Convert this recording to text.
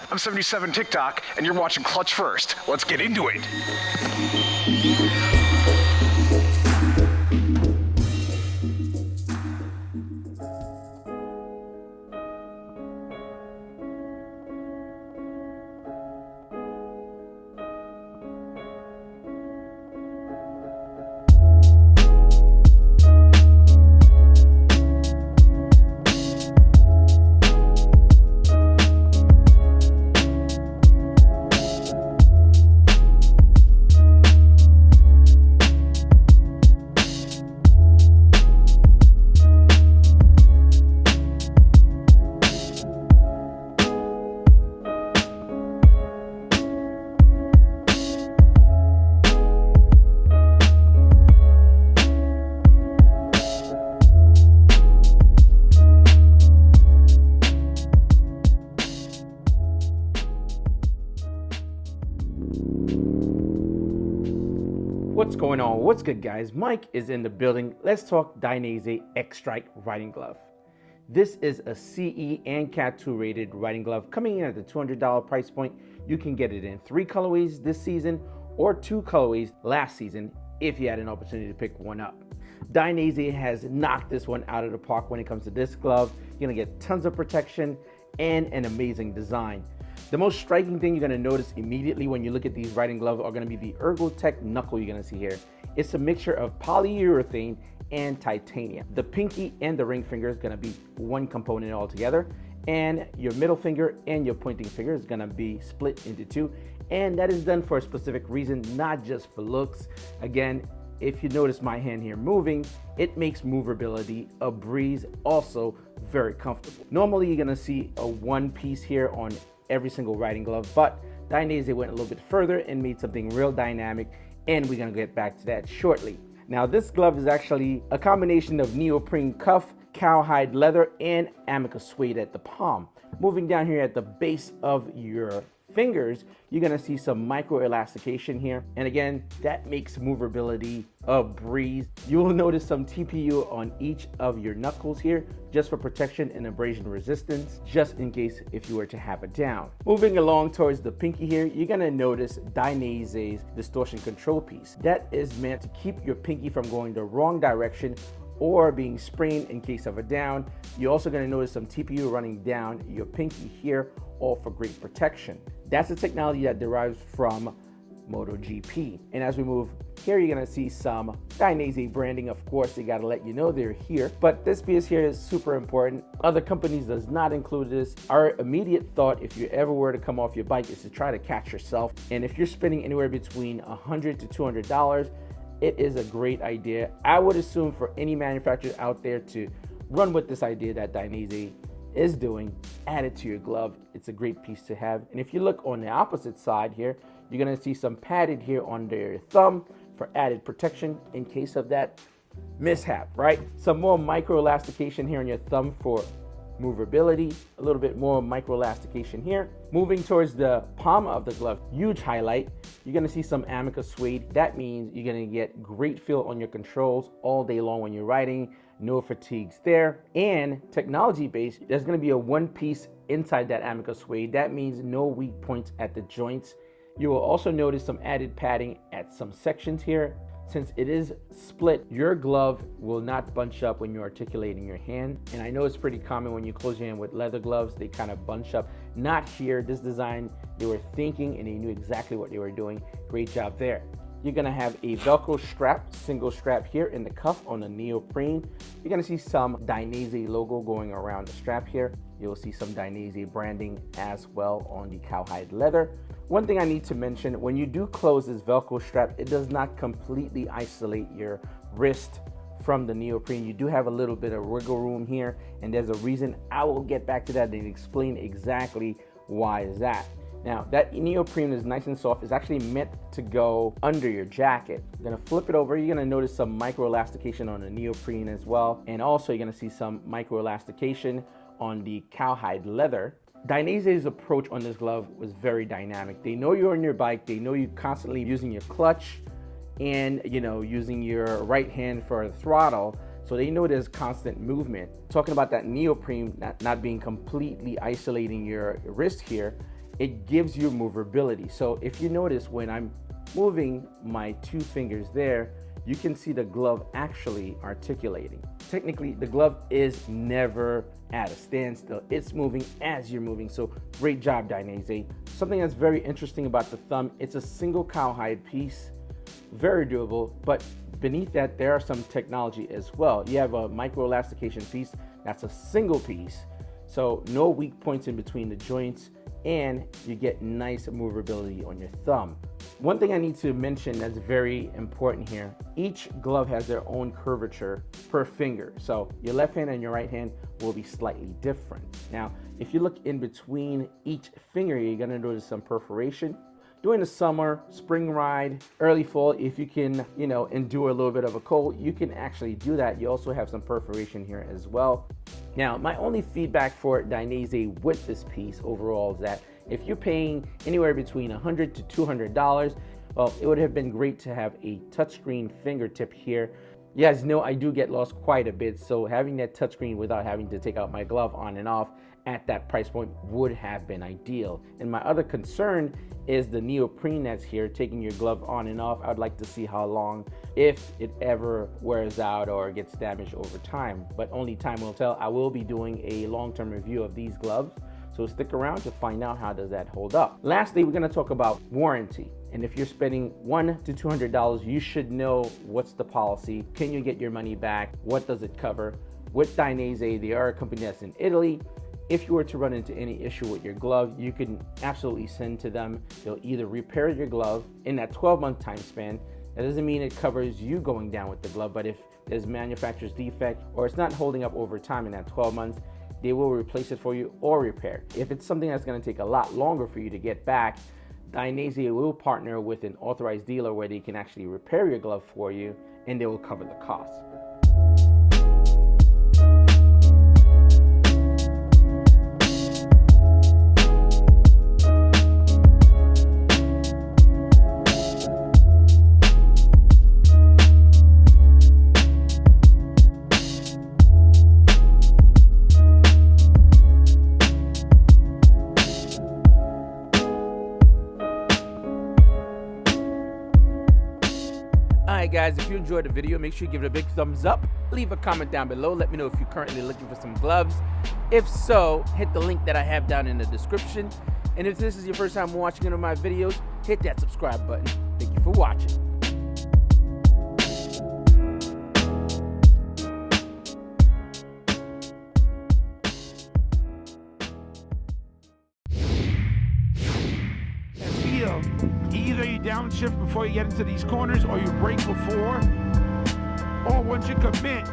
I'm 77 TikTok, and you're watching Clutch First. Let's get into it. What's going on? What's good, guys? Mike is in the building. Let's talk Dainese X-STRIKE riding glove. This is a CE and Cat 2 rated riding glove coming in at the $200 price point. You can get it in 3 colorways this season or 2 colorways last season if you had an opportunity to pick one up. Dainese has knocked this one out of the park when it comes to this glove. You're gonna get tons of protection and an amazing design. The most striking thing you're going to notice immediately when you look at these riding gloves are going to be the ERGO-TEK knuckle you're going to see here. It's a mixture of polyurethane and titanium. The pinky and the ring finger is going to be one component altogether, and your middle finger and your pointing finger is going to be split into 2, and that is done for a specific reason, not just for looks. Again, if you notice my hand here moving, it makes movability a breeze, also very comfortable. Normally you're going to see a one piece here on every single riding glove, but Dainese went a little bit further and made something real dynamic, and we're gonna get back to that shortly. Now, this glove is actually a combination of neoprene cuff, cowhide leather, and AMICA suede at the palm. Moving down here at the base of your fingers, you're gonna see some micro elastication here, and again, that makes movability a breeze. You will notice some TPU on each of your knuckles here, just for protection and abrasion resistance, just in case if you were to have it down. Moving along towards the pinky here, you're gonna notice Dainese's distortion control piece. That is meant to keep your pinky from going the wrong direction or being sprained in case of a down. You're also gonna notice some TPU running down your pinky here, all for great protection. That's the technology that derives from MotoGP. And as we move here, you're gonna see some Dainese branding. Of course, they gotta let you know they're here, but this piece here is super important. Other companies does not include this. Our immediate thought, if you ever were to come off your bike, is to try to catch yourself. And if you're spending anywhere between $100 to $200, it is a great idea. I would assume for any manufacturer out there to run with this idea that Dainese is doing, add it to your glove. It's a great piece to have. And if you look on the opposite side here, you're gonna see some padded here under your thumb for added protection in case of that mishap, right? Some more micro elastication here on your thumb for movability, a little bit more micro elastication here. Moving towards the palm of the glove, huge highlight, you're gonna see some AMICA suede. That means you're gonna get great feel on your controls all day long when you're riding, no fatigues there. And technology based, there's gonna be a one piece inside that AMICA suede. That means no weak points at the joints. You will also notice some added padding at some sections here. Since it is split, your glove will not bunch up when you're articulating your hand. And I know it's pretty common when you close your hand with leather gloves, they kind of bunch up. Not here. This design, they were thinking and they knew exactly what they were doing. Great job there. You're gonna have a Velcro strap, single strap here in the cuff on the neoprene. You're gonna see some Dainese logo going around the strap here. You'll see some Dainese branding as well on the cowhide leather. One thing I need to mention, when you do close this Velcro strap, it does not completely isolate your wrist from the neoprene. You do have a little bit of wiggle room here, and there's a reason. I will get back to that and explain exactly why is that. Now, that neoprene is nice and soft. It's actually meant to go under your jacket. I'm gonna flip it over. You're gonna notice some micro elastication on the neoprene as well. And also you're gonna see some micro elastication on the cowhide leather. Dainese's approach on this glove was very dynamic. They know you're on your bike. They know you're constantly using your clutch and using your right hand for the throttle. So they know there's constant movement. Talking about that neoprene not being completely isolating your wrist here, it gives you movability. So if you notice, when I'm moving my 2 fingers there, you can see the glove actually articulating. Technically, the glove is never at a standstill. It's moving as you're moving. So great job, Dainese. Something that's very interesting about the thumb, it's a single cowhide piece, very durable, but beneath that, there are some technology as well. You have a micro elastication piece that's a single piece, so no weak points in between the joints, and you get nice movability on your thumb. One thing I need to mention that's very important here, each glove has their own curvature per finger. So your left hand and your right hand will be slightly different. Now, if you look in between each finger, you're gonna notice some perforation. During the summer, spring ride, early fall, if you can, endure a little bit of a cold, you can actually do that. You also have some perforation here as well. Now, my only feedback for Dainese with this piece overall is that if you're paying anywhere between $100 to $200, well, it would have been great to have a touchscreen fingertip here. You guys know I do get lost quite a bit, so having that touchscreen without having to take out my glove on and off at that price point would have been ideal. And my other concern is the neoprene that's here, taking your glove on and off. I'd like to see how long, if it ever wears out or gets damaged over time, but only time will tell. I will be doing a long-term review of these gloves, so stick around to find out how does that hold up. Lastly, we're gonna talk about warranty. And if you're spending $100 to $200, you should know what's the policy. Can you get your money back? What does it cover? With Dainese, they are a company that's in Italy. If you were to run into any issue with your glove, you can absolutely send to them. They'll either repair your glove in that 12-month time span. That doesn't mean it covers you going down with the glove, but if there's manufacturer's defect or it's not holding up over time in that 12 months, they will replace it for you or repair. If it's something that's going to take a lot longer for you to get back, Dainese will partner with an authorized dealer where they can actually repair your glove for you and they will cover the cost. Alright guys, if you enjoyed the video, make sure you give it a big thumbs up. Leave a comment down below. Let me know if you're currently looking for some gloves. If so, hit the link that I have down in the description. And if this is your first time watching one of my videos, hit that subscribe button. Thank you for watching. Either you downshift before you get into these corners, or you brake before, or once you commit,